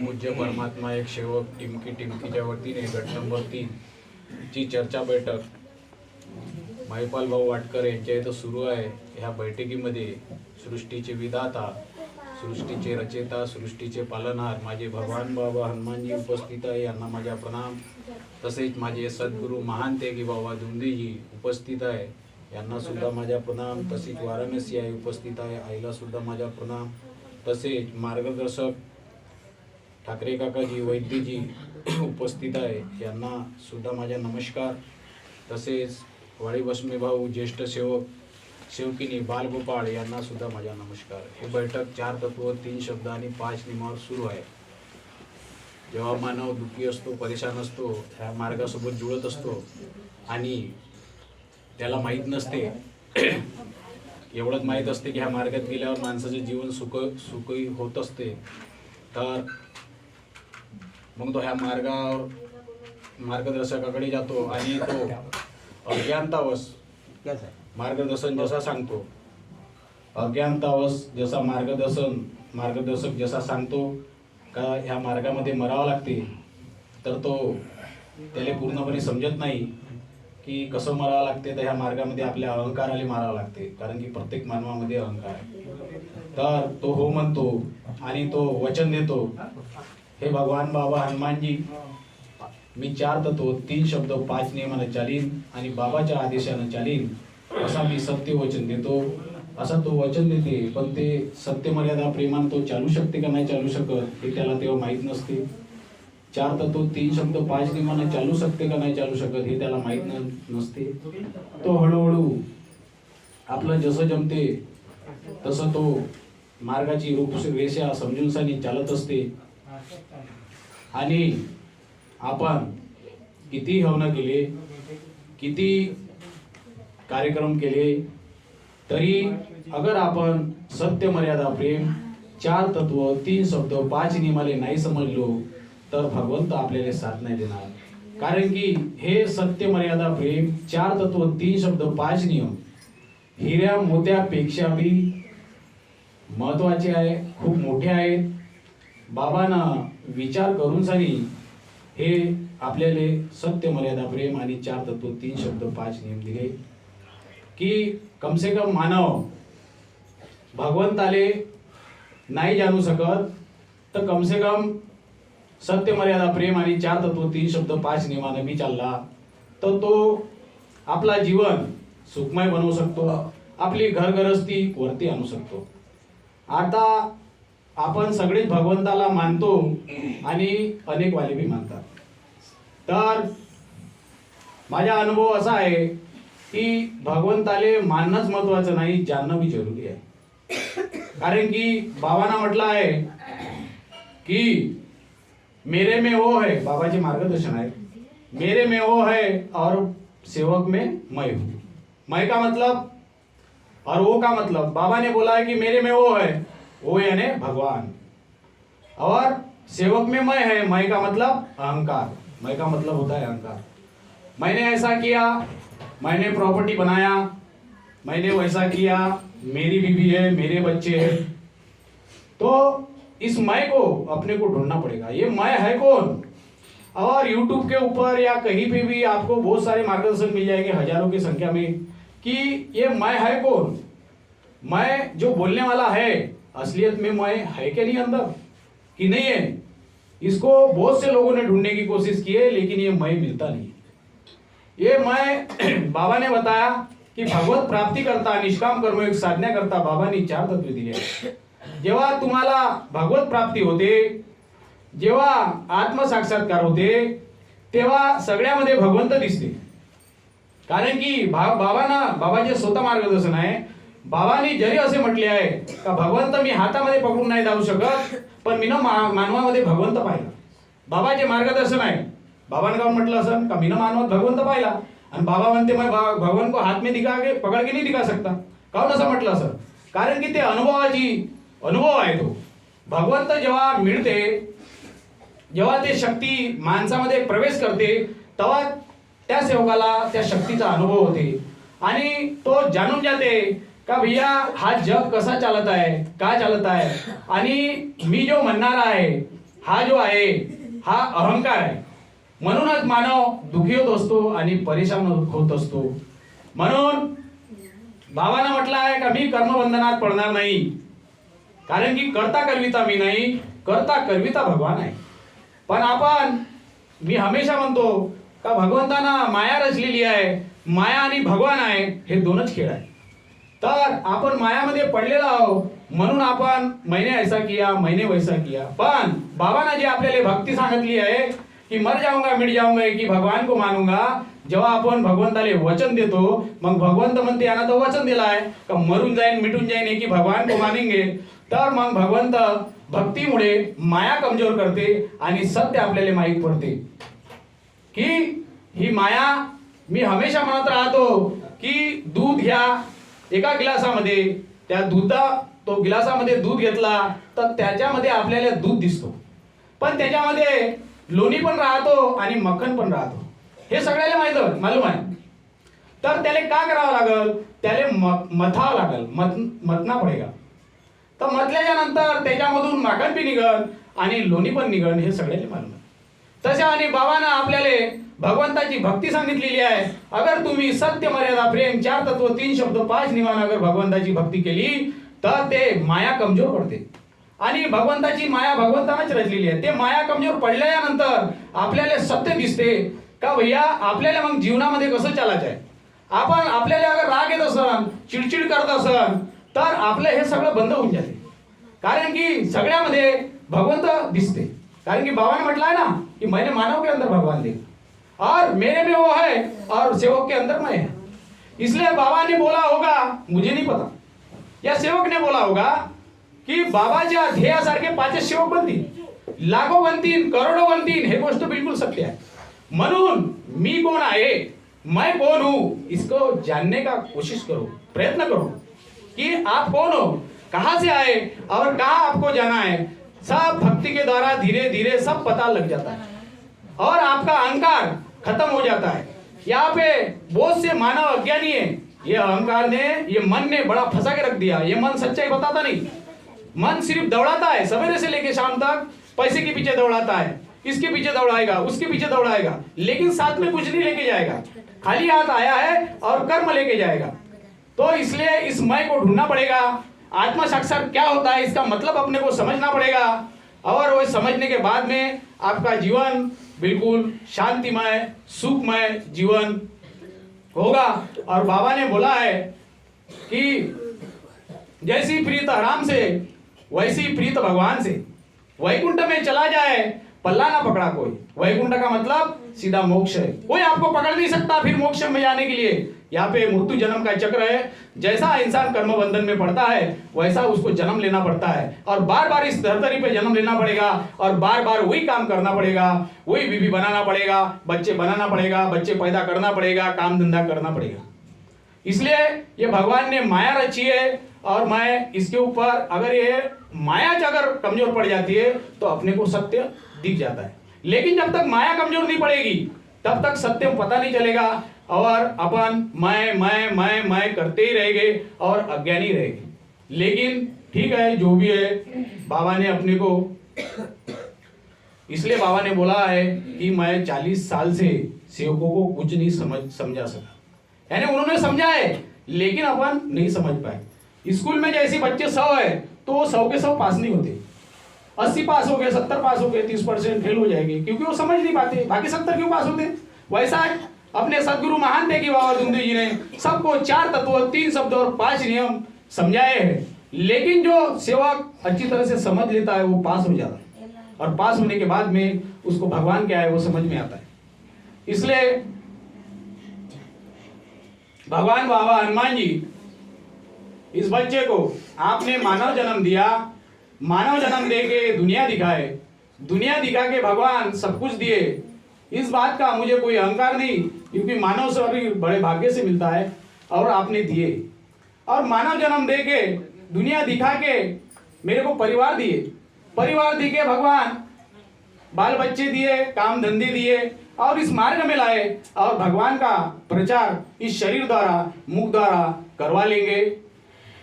परमपूज्य परमात्मा एक सेवक टिमकीच्या वतीने गट नंबर 3 ची चर्चा बैठक महिपाल भाऊ वाटकर यांच्या इथं सुरू आहे। ह्या बैठकीमध्ये सृष्टीचे विधाता, सृष्टीचे रचयिता, सृष्टीचे पालनहार माझे भगवान बाबा हनुमानजी उपस्थित आहे, यांना माझा प्रणाम। तसेच माझे सद्गुरू महान तेगी बाबा धुंदेजी उपस्थित आहे, यांना सुद्धा माझा प्रणाम। तसेच वाराणसी आई उपस्थित आहे, आईला सुद्धा माझा प्रणाम। तसेच मार्गदर्शक ठाकरे काकाजी वैद्यजी उपस्थित आहे, यांना सुद्धा माझा नमस्कार। तसेच वाडी बसमे भाऊ ज्येष्ठ सेवक सेवकिनी बालगोपाळ यांना सुद्धा माझा नमस्कार। हे बैठक 4 तत्व 3 शब्द आणि 5 नियमावर सुरू आहे। जेव्हा मानव दुःखी असतो, परेशान असतो, ह्या मार्गासोबत जुळत असतो आणि त्याला माहीत नसते, एवढंच माहीत असते की ह्या मार्गात गेल्यावर माणसाचे जीवन सुखी होत असते, तर मग तो ह्या मार्गदर्शकाकडे जातो आणि तो अज्ञानतावश मार्गदर्शन जसा सांगतो, अज्ञानतावश जसा मार्गदर्शक जसा सांगतो का ह्या मार्गामध्ये मरावं लागते, तर तो त्याला पूर्णपणे समजत नाही की कसं मरावं लागते। तर ह्या मार्गामध्ये आपल्या अहंकाराला मारावं लागते, कारण की प्रत्येक मानवामध्ये अहंकार आहे। तर तो हो म्हणतो आणि तो वचन देतो, हे भगवान बाबा हनुमानजी, मी 4 तत्व 3 शब्द 5 नियमाने चालीन आणि बाबाच्या आदेशाने चालीन, असा मी सत्य वचन देतो। असा तो वचन देते, पण ते सत्य मर्यादा प्रेमाने तो चालू शकते का नाही चालू शकत हे त्याला तेव्हा माहीत नसते। 4 तत्व 3 शब्द 5 नियमाने चालू शकते का नाही चालू शकत हे त्याला माहीत नसते। तो हळूहळू आपलं जसं जमते तसं तो मार्गाची रूपरेषा समजूनसानी चालत असते। आणि आपण किती हवन केले, किती कार्यक्रम केले, तरी अगर आपण सत्य मर्यादा प्रेम 4 तत्व 3 शब्द 5 नियमाले नाही समजलो तर भगवंत आपल्याला साथ नाही देणार। कारण की हे सत्य मर्यादा प्रेम 4 तत्व 3 शब्द 5 नियम हिऱ्या मोत्यापेक्षा भी महत्वाचे आहे, खूप मोठे आहेत। बाबांना विचार करून सारी हे आपल्याला सत्य मर्यादा प्रेम आणि 4 तत्व 3 शब्द 5 नियम दिले की कम से कम मानव भगवंताले नाही जाणू शकत, तर कम से कम सत्य मर्यादा प्रेम आणि 4 तत्व 3 शब्द 5 नियमाने मी चालला तर तो आपला जीवन सुखमय बनवू शकतो, आपली घरगरस्ती वरती आणू शकतो। आता आपण सगळेच भगवंताला मानतो आणि अनेक वाले भी मानतात, तर माझा अनुभव असा आहे की भगवंताले मानणंच महत्वाचं नाही, जाणणं भी जरुरी आहे। कारण की बाबांना म्हटलं आहे की मेरे में वो है, बाबाचे मार्गदर्शन आहे, मेरे में वो है और सेवक में मैं हूँ। मैं का मतलब और वो का मतलब, बाबा ने बोला है कि मेरे में वो है, वो यानी भगवान, और सेवक में मैं है, मैं का मतलब अहंकार, मैं का मतलब होता है अहंकार। मैंने ऐसा किया, मैंने प्रॉपर्टी बनाया, मैंने वैसा किया, मेरी बीवी है, मेरे बच्चे हैं, तो इस मैं को अपने को ढूंढना पड़ेगा। ये मैं है कौन? और YouTube के ऊपर या कहीं पे भी आपको बहुत सारे मार्गदर्शन मिल जाएंगे हजारों की संख्या में कि ये मैं है कौन। मैं जो बोलने वाला है असलियत में मैं है क्या नहीं अंदर कि नहीं है, इसको बहुत से लोगों ने ढूंढने की कोशिश की है, लेकिन ये मैं मिलता नहीं। ये मैं बाबा ने बताया की भगवत प्राप्ती करता निष्काम कर्मयोग साधण्या करता बाबांनी 4 तत्वे दिले। जेव्हा तुम्हाला भगवत प्राप्ती होते, जेव्हा आत्मसाक्षात्कार होते, तेव्हा सगळ्यामध्ये भगवंत दिसते। कारण की बाबाचे स्वतः मार्गदर्शन आहे। बाबांनी जरी असे म्हटले आहे का भगवंत मी हातामध्ये पकडून नाही जाऊ शकत, पण मी मानवामध्ये भगवंत पाहिला। बाबाचे मार्गदर्शन आहे। बाबांनी का म्हटलं असं का मी मानवात भगवंत पाहिला, आणि बाबा म्हणते मैं भगवान को हाथ में दिखा के पकड़ के नहीं दिखा सकता। काहून असं म्हटलं असं? कारण की ते अनुभव आहे। तो भगवंत जेव्हा मिळते, जेव्हा ते शक्ती माणसामध्ये प्रवेश करते, तेव्हा त्या सेवकाला त्या शक्तीचा अनुभव होते आणि तो जाणून जाते का भैया हा जग कसा चालत आहे, का चालत आहे, आणि मी जो म्हणणार आहे हा जो आहे हा अहंकार आहे. म्हणूनच मानव दुःखी होत असतो आणि परेशान होत असतो. म्हणून बाबांना म्हटलं आहे का मी कर्मबंधनात पडणार नाही, कारण की कर्ता करविता मी नाही, कर्ता करविता भगवान आहे. पण मी हमेशा म्हणतो का भगवंतानं माया रचलेली आहे, माया आणि भगवान आहे हे दोनच खेळ आहे. तर आपण मायामध्ये पडलेलो आहोत, म्हणून आपण मैंने ऐसा किया मैंने वैसा किया. पण बाबांना जे आपल्याला भक्ती सांगितली आहे की मर जाऊंगा मिट जाऊंगा की भगवान को मानूंगा, जेव्हा आपण भगवंताले वचन देतो मग भगवंत म्हणते यांना तो वचन दिलाय का मरून जाईन मिटून जाईन की भगवान को मानेंगे. तर मग भगवंत भक्तीमुळे माया कमजोर करते आणि सत्य आपल्याला माहीत पडते की ही माया. मी हमेशा म्हणत राहतो की दूध घ्या एका गिलासामध्ये, त्या तो गिलासामध्ये दूध घेतला तर त्याच्यामध्ये आपल्याला दूध दिसतो, पण त्याच्यामध्ये लोणी पण राहतो आणि मक्खन पण राहतो, हे सगळ्याला मालूम आहे. तर त्याला का करावं लागल, त्याला मथावं लागल, मतना पडेगा. तर मथल्याच्या नंतर त्याच्यामधून माखन बी निघन आणि लोणी पण निघन, हे सगळ्याला मालूम आहे. तशा आणि बाबांना आपल्याला भगवंताची भक्ती सांगितलेली आहे. अगर तुम्ही सत्य मर्यादा प्रेम 4 तत्व 3 शब्द 5 नियमानं अगर भगवंताची भक्ती केली तर ते माया कमजोर पडते. आणि भगवंताची माया भगवंतानंच रचलेली आहे. ते माया कमजोर पडल्यानंतर आपल्याला सत्य दिसते का भैया आपल्याला मग जीवनामध्ये कसं चालायचं आहे. आपल्याला अगर राग येत असन, चिडचिड करत असन तर आपलं हे सगळं बंद होऊन जाते, कारण की सगळ्यामध्ये भगवंत दिसते. कारण की बाबाने म्हटलं आहे ना कि मैंने मानव के अंदर भगवान देखा और मेरे में वो है और सेवक के अंदर मैं है. इसलिए बाबा ने बोला होगा, मुझे नहीं पता, या सेवक ने बोला होगा की बाबाच्या ध्येयासारखे 5 सेवक बनतील, लाखो बनतील, करोडो बनतील. हे गोष्ट बिलकुल सत्य आहे. म्हणून मी कोण आहे, मैं कौन हूं, इसको जानने का कोशिश करो, प्रयत्न करो कि आप कौन हो, कहां से आए और कहां आपको जाना है. सब भक्ति के द्वारा धीरे धीरे सब पता लग जाता है और आपका अहंकार खत्म हो जाता है. यहाँ पे बहुत से मानव अज्ञानी है, ये अहंकार ने, ये मन ने बड़ा फंसा के रख दिया. ये मन सच्चाई बताता नहीं, मन सिर्फ दौड़ाता है, सवेरे से लेके शाम तक पैसे के पीछे दौड़ाता है, इसके पीछे दौड़ाएगा, उसके पीछे दौड़ाएगा, लेकिन साथ में कुछ नहीं लेके जाएगा, खाली हाथ आया है और कर्म लेके जाएगा. तो इसलिए इस मैं को ढूंढना पड़ेगा. आत्मा साक्षात क्या होता है इसका मतलब अपने को समझना पड़ेगा, और वो समझने के बाद में आपका जीवन बिल्कुल शांतिमय सुखमय जीवन होगा. और बाबा ने बोला है कि जैसी प्रीत राम से वैसी प्रीत भगवान से. वैकुंठ में चला जाए पल्ला ना पकड़ा कोई. वैकुंठ का मतलब सीधा मोक्ष है, कोई आपको पकड़ नहीं सकता फिर मोक्ष में जाने के लिए. यहाँ पे मृत्यु जन्म का चक्र है. जैसा इंसान कर्म बंधन में पड़ता है वैसा उसको जन्म लेना पड़ता है, और बार बार इस धरती पे जन्म लेना पड़ेगा, और बार बार वही काम करना पड़ेगा, वही बीवी बनाना पड़ेगा, बच्चे बनाना पड़ेगा, बच्चे पैदा करना पड़ेगा, काम धंधा करना पड़ेगा. इसलिए ये भगवान ने माया रची है, और मैं इसके ऊपर अगर ये माया अगर कमजोर पड़ जाती है तो अपने को सत्य दिख जाता है. लेकिन जब तक माया कमजोर नहीं पड़ेगी तब तक सत्य पता नहीं चलेगा, और अपन मैं करते ही रहेंगे और अज्ञानी रहेंगे. लेकिन ठीक है, जो भी है बाबा ने अपने को, इसलिए बाबा ने बोला है कि मैं 40 साल से सेवकों को कुछ नहीं समझा सका. यानी उन्होंने समझा है लेकिन अपन नहीं समझ पाए. स्कूल में जैसे बच्चे 100 है तो वो 100 के 100 पास नहीं होते, 80 पास हो गए, 70 पास हो गए, 30% फेल हो जाएंगे, क्योंकि वो समझ नहीं पाते. बाकी 70 क्यों पास होते. वैसा अपने सदगुरु महान थे कि बाबा दुमदेव जी ने सबको 4 तत्व 3 शब्द और 5 नियम समझाए हैं. लेकिन जो सेवक अच्छी तरह से समझ लेता है वो पास हो जाता है, और पास होने के बाद में उसको भगवान क्या है वो समझ में आता है. इसलिए भगवान बाबा हनुमान जी, इस बच्चे को आपने मानव जन्म दिया, मानव जन्म दे के दुनिया दिखाए, दुनिया दिखा के भगवान सब कुछ दिए. इस बात का मुझे कोई अहंकार नहीं, क्योंकि मानव शरीर बड़े भाग्य से मिलता है और आपने दिए. और मानव जन्म दे के दुनिया दिखा के मेरे को परिवार दिए, परिवार दी के भगवान बाल बच्चे दिए, काम धंधे दिए, और इस मार्ग में लाए, और भगवान का प्रचार इस शरीर द्वारा मुख द्वारा करवा लेंगे.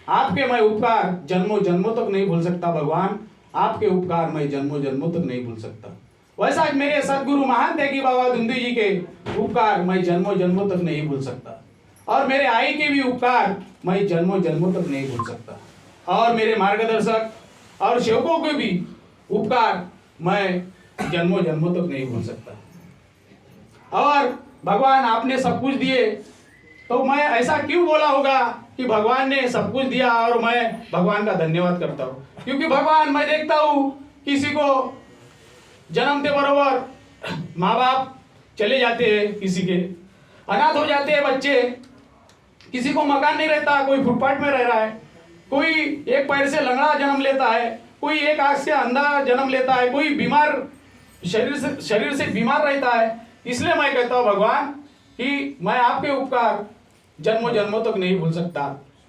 आपके मैं उपकार जन्मों जन्मों तक नहीं भूल सकता भगवान. आपके उपकार मैं जन्मों जन्मों तक नहीं भूल सकता। वैसा आज मेरे सदगुरु महान त्यागी बाबा धुंधी जी के उपकार मैं जन्मों जन्मों तक नहीं भूल सकता, और मेरे आई के भी उपकार मैं जन्मों जन्मों तक नहीं भूल सकता, और मेरे मार्गदर्शक और सेवकों के भी उपकार मैं जन्मों जन्मों तक नहीं भूल सकता। और भगवान आपने सब कुछ दिए, तो मैं ऐसा क्यों बोला होगा कि भगवान ने सब कुछ दिया और मैं भगवान का धन्यवाद करता हूँ? क्योंकि भगवान, मैं देखता हूँ किसी को जन्मते बरोबर माँ बाप चले जाते हैं, किसी के अनाथ हो जाते हैं बच्चे, किसी को मकान नहीं रहता, कोई फुटपाथ में रह रहा है, कोई एक पैर से लंगड़ा जन्म लेता है, कोई एक आंख से अंधा जन्म लेता है, कोई बीमार शरीर से बीमार रहता है। इसलिए मैं कहता हूँ भगवान कि मैं आपके उपकार जन्मों जन्मों तक नहीं भूल सकता।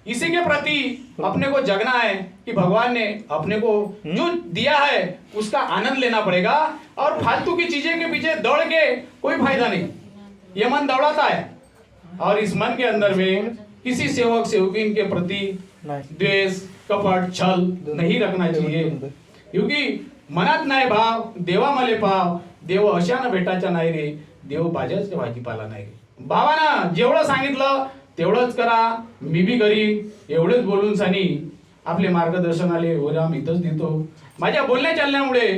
इसी के प्रति अपने को जगना है कि भगवान ने अपने को जो दिया है उसका आनंद लेना पड़ेगा, और फालतू की चीजें के पीछे दौड़ के कोई फायदा नहीं। ये मन दौड़ाता है, और इस मन के अंदर में किसी सेवक सेवकीन के प्रति द्वेष, कपट, छल नहीं रखना चाहिए, क्योंकि मनात नाही भाव देवा मले पाव, देव अशानं भेटायचा नाही रे, देव भाज्याच्या भाजीपाला नाही रे. बाबांना जेवढं सांगितलं तेवढंच करा, मी बी करीन, एवढेच बोलून सनी आपले मार्गदर्शनाले विराम इथंच देतो. माझ्या बोलण्या चालण्यामुळे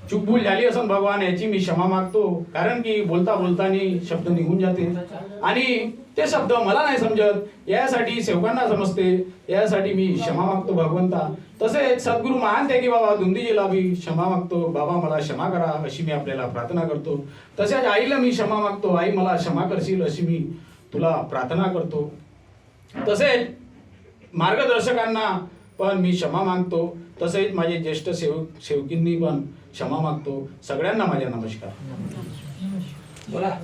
चूकभूल झाली असून भगवान याची मी क्षमा मागतो, कारण की बोलता बोलतानी शब्द निघून जाते आणि ते शब्द मला नाही समजत, यासाठी सेवकांना समजते, यासाठी मी क्षमा मागतो भगवंता. तसेच सद्गुरू महान त्यागी बाबा धुंदीजीला भी क्षमा मागतो, बाबा मला क्षमा करा अशी मी आपल्याला प्रार्थना करतो. तसेच आईला मी क्षमा मागतो, आई मला क्षमा करशील अशी मी तुला प्रार्थना करतो. तसेच मार्गदर्शकांना पण मी क्षमा मागतो, तसेच माझे ज्येष्ठ सेवकींनी पण क्षमा मागतो. सगळ्यांना माझा नमस्कार. बोला.